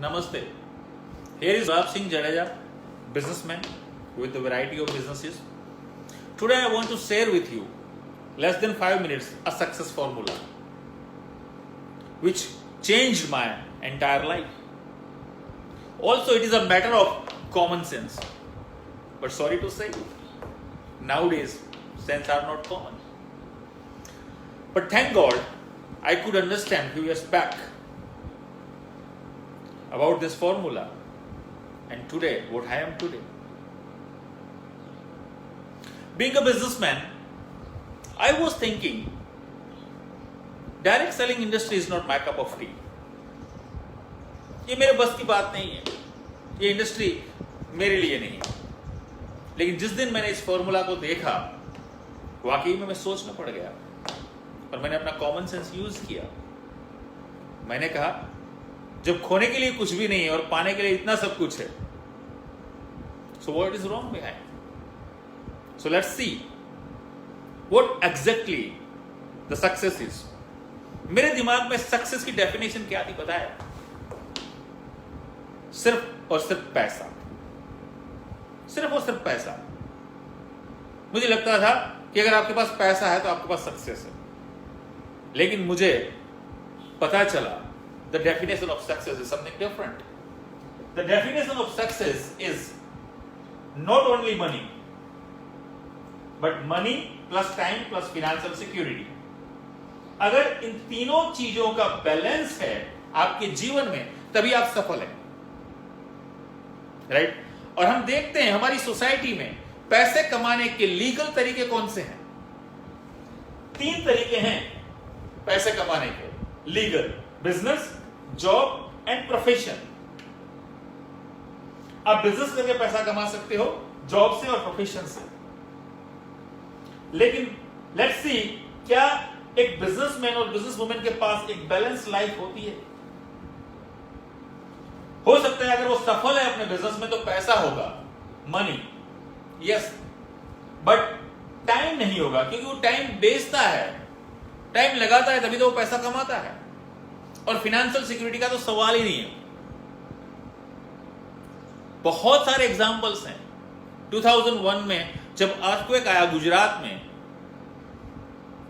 Namaste. Here is Rab Singh Jadeja, businessman with a variety of businesses. Today I want to share with you, less than 5 minutes, a success formula which changed my entire life. Also, it is a matter of common sense. But sorry to say, nowadays, sense are not common. But thank God, I could understand few years back about this formula, and today, what I am today. Being a businessman, I was thinking, direct selling industry is not my cup of tea. ये मेरे बस की बात नहीं है, ये industry मेरे लिए नहीं है. लेकिन जिस दिन मैंने इस फॉर्मूला को देखा, वाकई में मैं सोचना पड़ गया और मैंने अपना कॉमन सेंस यूज किया. मैंने कहा, जब खोने के लिए कुछ भी नहीं है और पाने के लिए इतना सब कुछ है, so what is wrong behind? So let's see what exactly the success is. मेरे दिमाग में सक्सेस की डेफिनेशन क्या थी पता है? सिर्फ और सिर्फ पैसा. सिर्फ और सिर्फ पैसा. मुझे लगता था कि अगर आपके पास पैसा है तो आपके पास सक्सेस है. लेकिन मुझे पता चला the definition of success is something different. The definition of success is not only money, but money plus time plus financial security. अगर इन तीनों चीजों का बैलेंस है आपके जीवन में, तभी आप सफल हैं. राइट? और हम देखते हैं हमारी सोसाइटी में पैसे कमाने के लीगल तरीके कौन से हैं? 3 तरीके हैं पैसे कमाने के. Legal, business, job and profession. आप बिजनेस करके पैसा कमा सकते हो, जॉब से और प्रोफेशन से. लेकिन लेट्स सी, क्या एक बिजनेसमैन और बिजनेसवुमन के पास एक बैलेंस लाइफ होती है? हो सकता है अगर वो सफल है अपने बिजनेस में तो पैसा होगा, मनी, यस, बट टाइम नहीं होगा, क्योंकि वो टाइम बेचता है, टाइम लगाता है, तभी तो वो पैसा कमाता है. और फाइनेंशियल सिक्योरिटी का तो सवाल ही नहीं है. बहुत सारे एग्जांपल्स हैं. 2001 में जब अर्थक्वेक आया गुजरात में,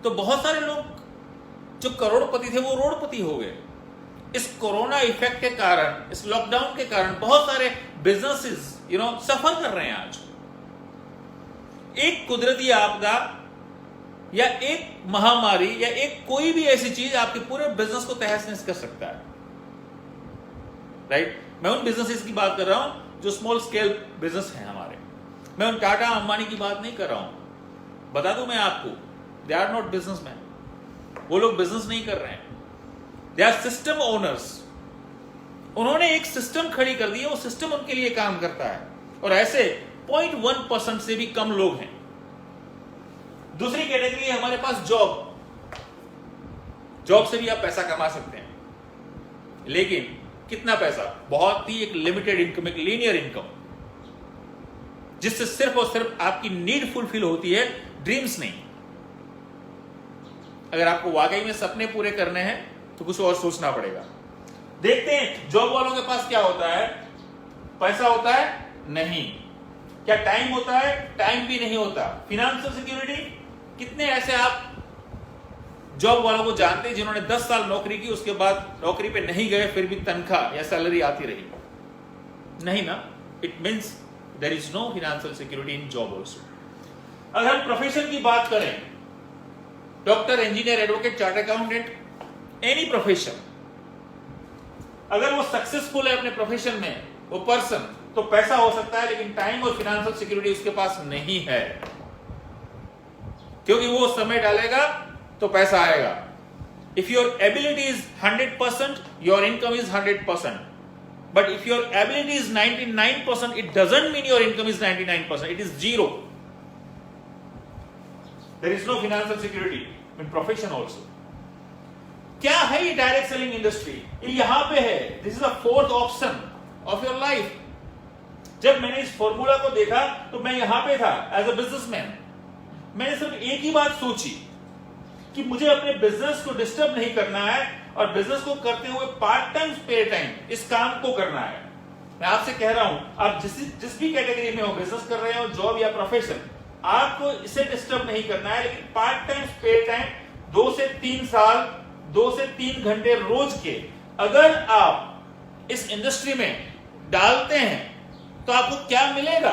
तो बहुत सारे लोग जो करोड़पति थे वो रोडपति हो गए. इस कोरोना इफेक्ट के कारण, इस लॉकडाउन के कारण बहुत सारे बिजनेसेस सफर कर रहे हैं आज. एक कुदरती आपदा या एक महामारी या एक कोई भी ऐसी चीज आपके पूरे बिजनेस को तहस-नहस कर सकता है. राइट? मैं उन बिजनेसेस की बात कर रहा हूं जो स्मॉल स्केल बिजनेस हैं हमारे. मैं उन टाटा अंबानी की बात नहीं कर रहा हूं. बता दूं मैं आपको, दे आर नॉट बिजनेसमैन. वो लोग बिजनेस नहीं कर रहे हैं, दे आर सिस्टम ओनर्स. उन्होंने एक सिस्टम खड़ी कर दी है, वो सिस्टम उनके लिए काम करता है. और ऐसे 0.1% से भी कम लोग हैं. दूसरी कैटेगरी है हमारे पास जॉब. जॉब से भी आप पैसा कमा सकते हैं, लेकिन कितना पैसा? बहुत ही एक लिमिटेड इनकम, एक लीनियर इनकम, जिससे सिर्फ और सिर्फ आपकी नीड फुलफिल होती है, ड्रीम्स नहीं. अगर आपको वाकई में सपने पूरे करने हैं तो कुछ और सोचना पड़ेगा. देखते हैं जॉब वालों के पास क्या होता है. पैसा होता है? नहीं. क्या टाइम होता है? टाइम भी नहीं होता. फाइनेंशियल सिक्योरिटी, कितने ऐसे आप जॉब वालों को जानते हैं जिन्होंने 10 साल नौकरी की, उसके बाद नौकरी पे नहीं गए, फिर भी तनख्वाह या सैलरी आती रही? नहीं ना. It means there is no financial security in job also. अगर हम प्रोफेशन की बात करें, doctor, engineer, advocate, chartered accountant, any profession, अगर वो सक्सेसफुल है अपने प्रोफेशन में, वो पर्सन, तो पैसा हो सकता है, लेकिन टाइम और फाइनेंशियल सिक्योरिटी उसके पास नहीं है. क्योंकि वो समय डालेगा तो पैसा आएगा. If your ability is 100%, your income is 100%. But if your ability is 99%, it doesn't mean your income is 99%. It is 0. There is no financial security in profession also. क्या है ये डायरेक्ट सेलिंग इंडस्ट्री? ये यहां पे है. This is the 4th option of your life. जब मैंने इस फॉर्मूला को देखा तो मैं यहां पे था एज अ बिजनेसमैन. मैंने सिर्फ एक ही बात सोची कि मुझे अपने बिजनेस को डिस्टर्ब नहीं करना है, और बिजनेस को करते हुए पार्ट टाइम स्पेयर टाइम इस काम को करना है। मैं आपसे कह रहा हूं, आप जिस भी कैटेगरी में हो, बिजनेस कर रहे हो, जॉब या प्रोफेशन, आपको इसे डिस्टर्ब नहीं करना है, लेकिन पार्ट टाइम स्पेयर टाइम 2 से 3 साल 2 से 3 घंटे रोज के अगर आप इस इंडस्ट्री में डालते हैं तो आपको क्या मिलेगा?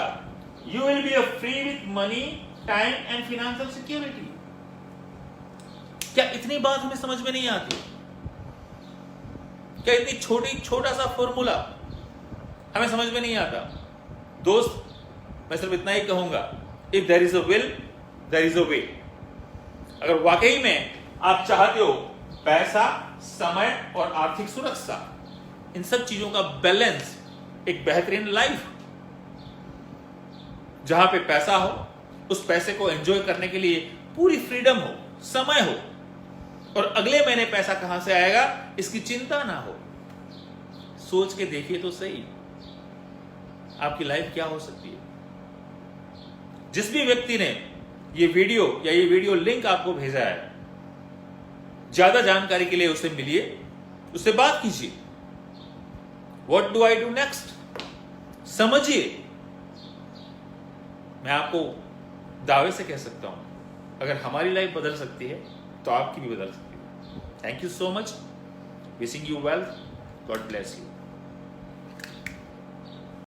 You will be free with money, time and financial security. क्या इतनी बात हमें समझ में नहीं आती? क्या इतनी छोटा सा फॉर्मूला हमें समझ में नहीं आता? दोस्त, मैं सिर्फ इतना ही कहूंगा, if there is a will there is a way. अगर वाकई में आप चाहते हो पैसा, समय और आर्थिक सुरक्षा, इन सब चीजों का बैलेंस, एक बेहतरीन लाइफ जहां पे पैसा हो, उस पैसे को एंजॉय करने के लिए पूरी फ्रीडम हो, समय हो, और अगले महीने पैसा कहां से आएगा इसकी चिंता ना हो, सोच के देखिए तो सही आपकी लाइफ क्या हो सकती है। जिस भी व्यक्ति ने ये वीडियो लिंक आपको भेजा है, ज्यादा जानकारी के लिए उससे मिलिए, उससे बात कीजिए। What do I do next समझिए। मैं आपको दावे से कह सकता हूं, अगर हमारी लाइफ बदल सकती है तो आपकी भी बदल सकती है। Thank you so much, wishing you wealth, God bless you.